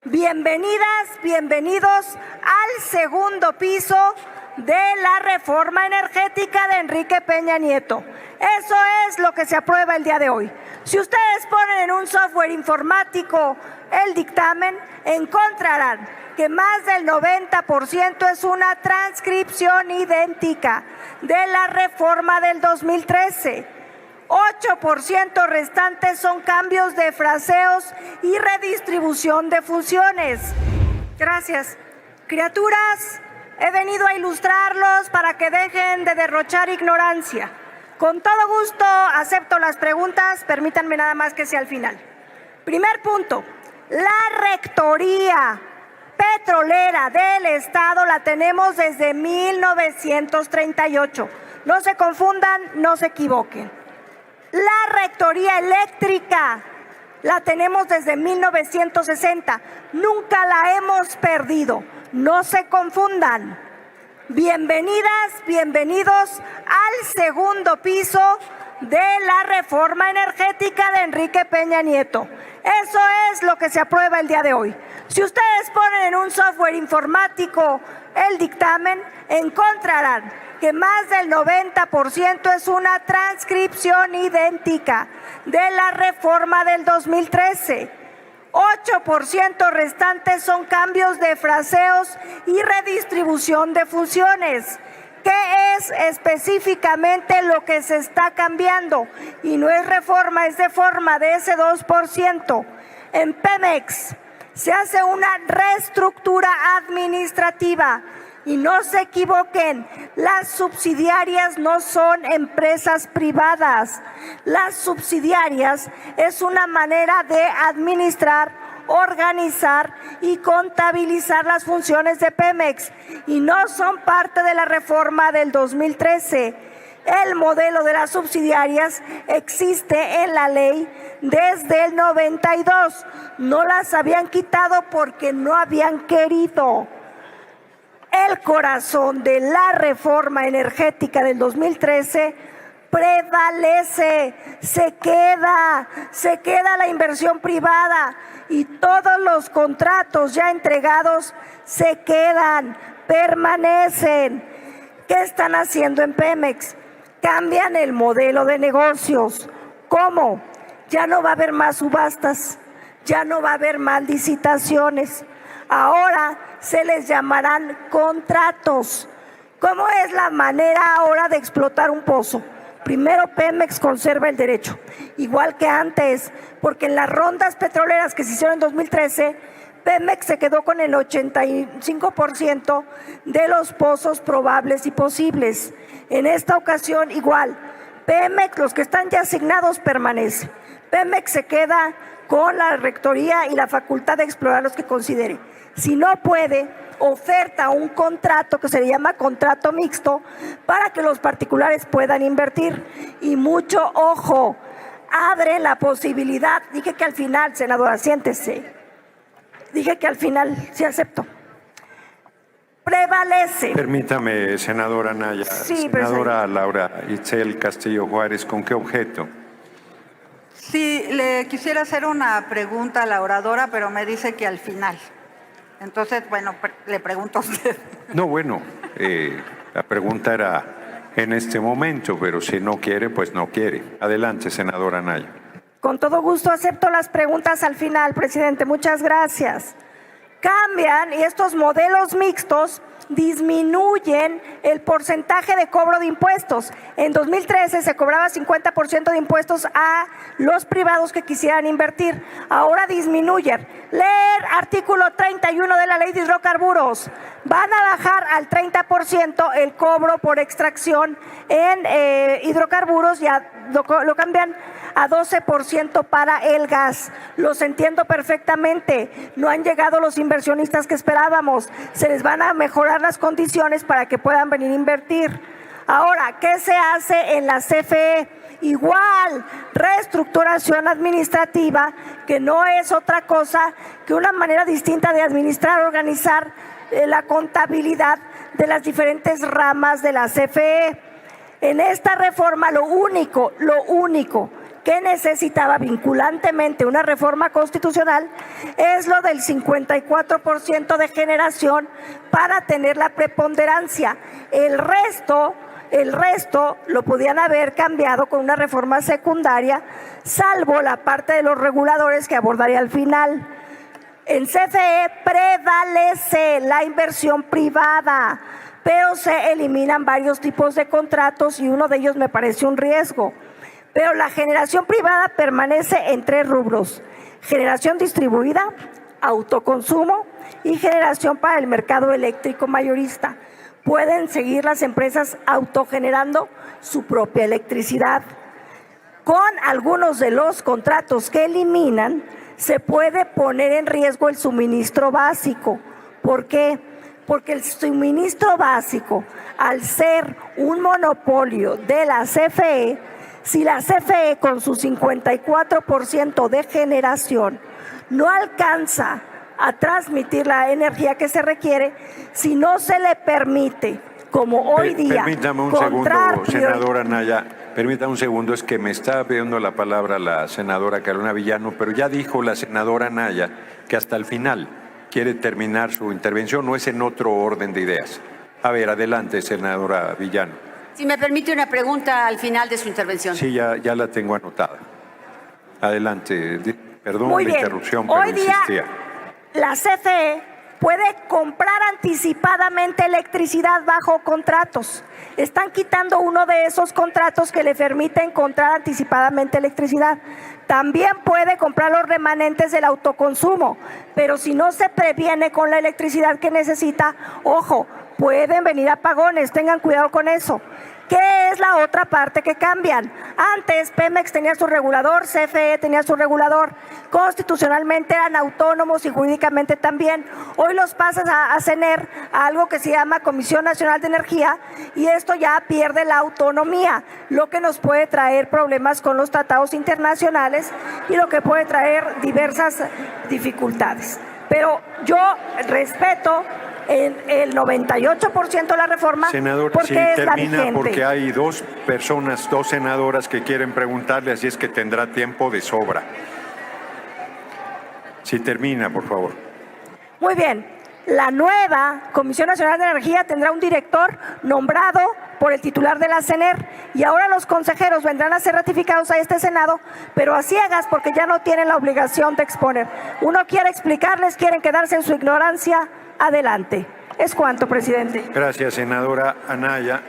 Bienvenidas, bienvenidos al segundo piso de la reforma energética de Enrique Peña Nieto. Eso es lo que se aprueba el día de hoy. Si ustedes ponen en un software informático el dictamen, encontrarán que más del 90% es una transcripción idéntica de la reforma del 2013. 8% restantes son cambios de fraseos y redistribución de funciones. Gracias. Criaturas, he venido a ilustrarlos para que dejen de derrochar ignorancia. Con todo gusto acepto las preguntas, permítanme nada más que sea al final. Primer punto, la rectoría petrolera del Estado la tenemos desde 1938. No se confundan, no se equivoquen. La rectoría eléctrica la tenemos desde 1960. Nunca la hemos perdido. No se confundan. Bienvenidas, bienvenidos al segundo piso de la reforma energética de Enrique Peña Nieto. Eso es lo que se aprueba el día de hoy. Si ustedes ponen en un software informático el dictamen, encontrarán que más del 90% es una transcripción idéntica de la reforma del 2013. 8% restantes son cambios de fraseos y redistribución de funciones. ¿Qué es específicamente lo que se está cambiando? Y no es reforma, es deforma de ese 2%. En Pemex se hace una reestructura administrativa. Y no se equivoquen, las subsidiarias no son empresas privadas. Las subsidiarias es una manera de administrar, organizar y contabilizar las funciones de Pemex y no son parte de la reforma del 2013. El modelo de las subsidiarias existe en la ley desde el 92. No las habían quitado porque no habían querido. El corazón de la reforma energética del 2013 prevalece, se queda la inversión privada y todos los contratos ya entregados se quedan, permanecen. ¿Qué están haciendo en Pemex? Cambian el modelo de negocios. ¿Cómo? Ya no va a haber más subastas, ya no va a haber más licitaciones. Ahora se les llamarán contratos. ¿Cómo es la manera ahora de explotar un pozo? Primero Pemex conserva el derecho, igual que antes, porque en las rondas petroleras que se hicieron en 2013, Pemex se quedó con el 85% de los pozos probables y posibles. En esta ocasión igual, Pemex, los que están ya asignados permanecen. Pemex se queda con la rectoría y la facultad de explorar los que considere. Si no puede, oferta un contrato que se le llama contrato mixto para que los particulares puedan invertir. Y mucho ojo, abre la posibilidad, dije que al final, senadora, siéntese, dije que al final sí acepto. Prevalece. Permítame, senadora Naya. Sí, senadora Laura Itzel Castillo Juárez, ¿con qué objeto? Sí, le quisiera hacer una pregunta a la oradora, pero me dice que al final. Entonces, bueno, le pregunto a usted. No, bueno, la pregunta era en este momento, pero si no quiere, pues no quiere. Adelante, senadora Naya. Con todo gusto acepto las preguntas al final, presidente. Muchas gracias. Cambian y estos modelos mixtos disminuyen el porcentaje de cobro de impuestos. En 2013 se cobraba 50% de impuestos a los privados que quisieran invertir. Ahora disminuyen. Leer artículo 31 de la ley de hidrocarburos. Van a bajar al 30% el cobro por extracción en hidrocarburos y lo cambian a 12% para el gas. Los entiendo perfectamente. No han llegado los inversionistas que esperábamos. Se les van a mejorar las condiciones para que puedan venir a invertir. Ahora, ¿qué se hace en la CFE? Igual, reestructuración administrativa, que no es otra cosa que una manera distinta de administrar, organizar la contabilidad de las diferentes ramas de la CFE. En esta reforma lo único que necesitaba vinculantemente una reforma constitucional es lo del 54% de generación para tener la preponderancia. El resto lo podían haber cambiado con una reforma secundaria, salvo la parte de los reguladores que abordaría al final. En CFE prevalece la inversión privada, pero se eliminan varios tipos de contratos y uno de ellos me parece un riesgo. Pero la generación privada permanece en 3 rubros: generación distribuida, autoconsumo y generación para el mercado eléctrico mayorista. Pueden seguir las empresas autogenerando su propia electricidad. Con algunos de los contratos que eliminan, se puede poner en riesgo el suministro básico. ¿Por qué? Porque el suministro básico, al ser un monopolio de la CFE, si la CFE con su 54% de generación no alcanza a transmitir la energía que se requiere, si no se le permite, como hoy día, permítame un segundo, senadora Anaya, permítame un segundo, es que me está pidiendo la palabra la senadora Carolina Villano, pero ya dijo la senadora Anaya que hasta el final quiere terminar su intervención, no es en otro orden de ideas. A ver, adelante, senadora Villano. Si me permite una pregunta al final de su intervención. Sí, ya la tengo anotada. Adelante, perdón Muy la bien. interrupción, pero hoy día, insistía. La CFE puede comprar anticipadamente electricidad bajo contratos. Están quitando uno de esos contratos que le permiten comprar anticipadamente electricidad. También puede comprar los remanentes del autoconsumo, pero si no se previene con la electricidad que necesita, ojo, pueden venir apagones, tengan cuidado con eso. ¿Qué es la otra parte que cambian? Antes Pemex tenía su regulador, CFE tenía su regulador, constitucionalmente eran autónomos y jurídicamente también. Hoy los pasas a CENER, a algo que se llama Comisión Nacional de Energía, y esto ya pierde la autonomía, lo que nos puede traer problemas con los tratados internacionales y lo que puede traer diversas dificultades. Pero yo respeto el 98% de la reforma, senador, porque sí, es la termina vigente. porque hay 2 personas, 2 senadoras que quieren preguntarle, así es que tendrá tiempo de sobra. Sí, termina, por favor. Muy bien. La nueva Comisión Nacional de Energía tendrá un director nombrado por el titular de la CENER, y ahora los consejeros vendrán a ser ratificados a este Senado, pero a ciegas, porque ya no tienen la obligación de exponer. Uno quiere explicarles, quieren quedarse en su ignorancia. Adelante. Es cuanto, presidente. Gracias, senadora Anaya.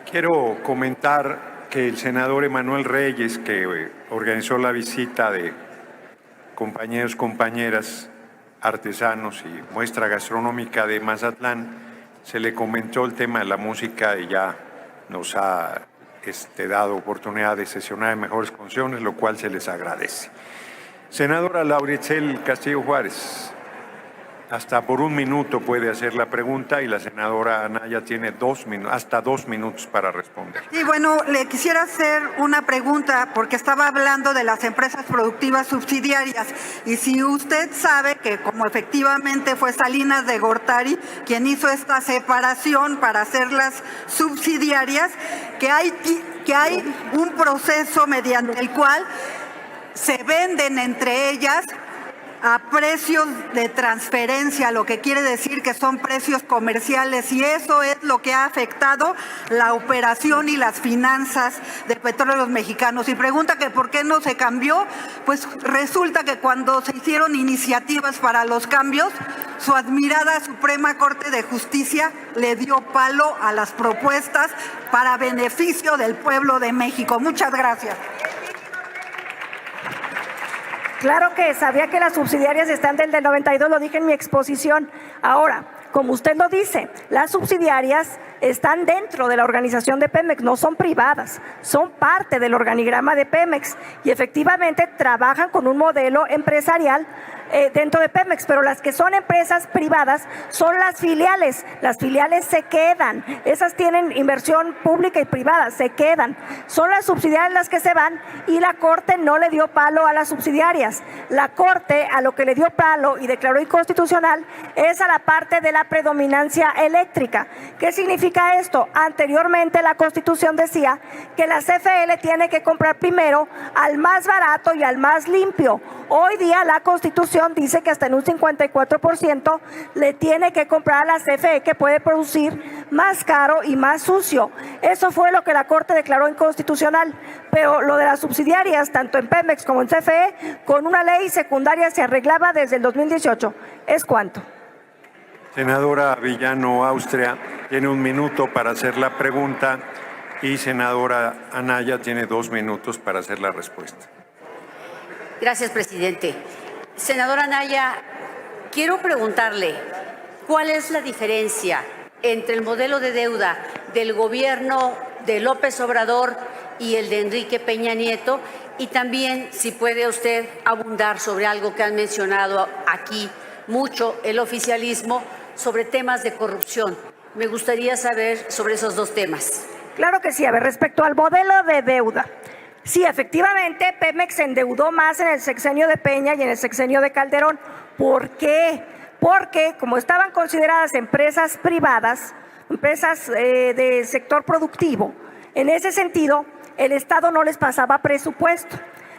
Quiero comentar que el senador Emanuel Reyes, que organizó la visita de compañeros, compañeras, artesanos y muestra gastronómica de Mazatlán, se le comentó el tema de la música y ya nos ha dado oportunidad de sesionar en mejores condiciones, lo cual se les agradece. Senadora Laura Itzel Castillo Juárez, hasta por 1 minuto puede hacer la pregunta y la senadora Anaya tiene hasta 2 minutos para responder. Y bueno, le quisiera hacer una pregunta porque estaba hablando de las empresas productivas subsidiarias, y si usted sabe que como efectivamente fue Salinas de Gortari quien hizo esta separación para hacerlas subsidiarias, que hay un proceso mediante el cual se venden entre ellas a precios de transferencia, lo que quiere decir que son precios comerciales, y eso es lo que ha afectado la operación y las finanzas de Petróleos Mexicanos. Y pregunta que por qué no se cambió, pues resulta que cuando se hicieron iniciativas para los cambios, su admirada Suprema Corte de Justicia le dio palo a las propuestas para beneficio del pueblo de México. Muchas gracias. Claro que sabía que las subsidiarias están del 92, lo dije en mi exposición. Ahora, como usted lo dice, las subsidiarias están dentro de la organización de Pemex, no son privadas, son parte del organigrama de Pemex y efectivamente trabajan con un modelo empresarial dentro de Pemex, pero las que son empresas privadas son las filiales. Las filiales se quedan, esas tienen inversión pública y privada, se quedan. Son las subsidiarias las que se van y la Corte no le dio palo a las subsidiarias. La Corte a lo que le dio palo y declaró inconstitucional es a la parte de la predominancia eléctrica. ¿Qué significa esto? Anteriormente la Constitución decía que la CFE le tiene que comprar primero al más barato y al más limpio. Hoy día la Constitución dice que hasta en un 54% le tiene que comprar a la CFE, que puede producir más caro y más sucio. Eso fue lo que la Corte declaró inconstitucional. Pero lo de las subsidiarias, tanto en Pemex como en CFE, con una ley secundaria se arreglaba desde el 2018. ¿Es cuánto? Senadora Villano Austria tiene 1 minuto para hacer la pregunta y senadora Anaya tiene 2 minutos para hacer la respuesta. Gracias, presidente. Senadora Anaya, quiero preguntarle, ¿cuál es la diferencia entre el modelo de deuda del gobierno de López Obrador y el de Enrique Peña Nieto? Y también, si puede usted abundar sobre algo que han mencionado aquí mucho, el oficialismo, sobre temas de corrupción. Me gustaría saber sobre esos 2 temas. Claro que sí. A ver, respecto al modelo de deuda. Sí, efectivamente, Pemex se endeudó más en el sexenio de Peña y en el sexenio de Calderón. ¿Por qué? Porque como estaban consideradas empresas privadas, empresas del sector productivo, en ese sentido, el Estado no les pasaba presupuesto.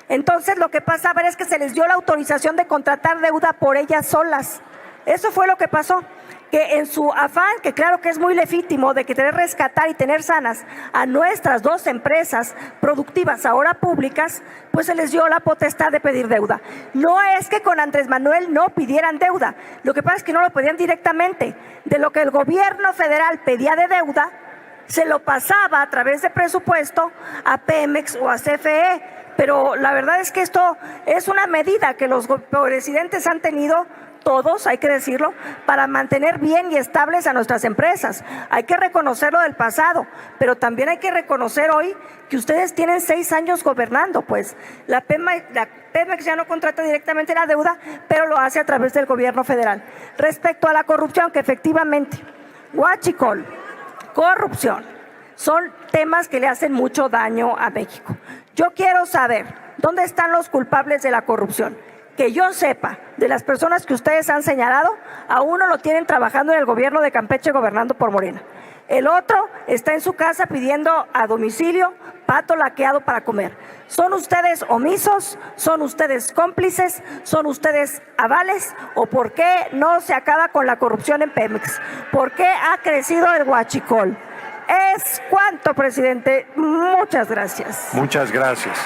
Entonces, lo que pasaba es que se les dio la autorización de contratar deuda por ellas solas. Eso fue lo que pasó, que en su afán, que claro que es muy legítimo, de querer rescatar y tener sanas a nuestras 2 empresas productivas ahora públicas, pues se les dio la potestad de pedir deuda. No es que con Andrés Manuel no pidieran deuda, lo que pasa es que no lo pedían directamente. De lo que el gobierno federal pedía de deuda, se lo pasaba a través de presupuesto a Pemex o a CFE, pero la verdad es que esto es una medida que los presidentes han tenido, todos, hay que decirlo, para mantener bien y estables a nuestras empresas. Hay que reconocer lo del pasado, pero también hay que reconocer hoy que ustedes tienen 6 años gobernando, pues. La Pemex ya no contrata directamente la deuda, pero lo hace a través del gobierno federal. Respecto a la corrupción, que efectivamente, huachicol, corrupción, son temas que le hacen mucho daño a México. Yo quiero saber, ¿dónde están los culpables de la corrupción? Que yo sepa, de las personas que ustedes han señalado, a uno lo tienen trabajando en el gobierno de Campeche gobernando por Morena. El otro está en su casa pidiendo a domicilio pato laqueado para comer. ¿Son ustedes omisos? ¿Son ustedes cómplices? ¿Son ustedes avales? ¿O por qué no se acaba con la corrupción en Pemex? ¿Por qué ha crecido el huachicol? ¿Es cuánto, presidente? Muchas gracias. Muchas gracias.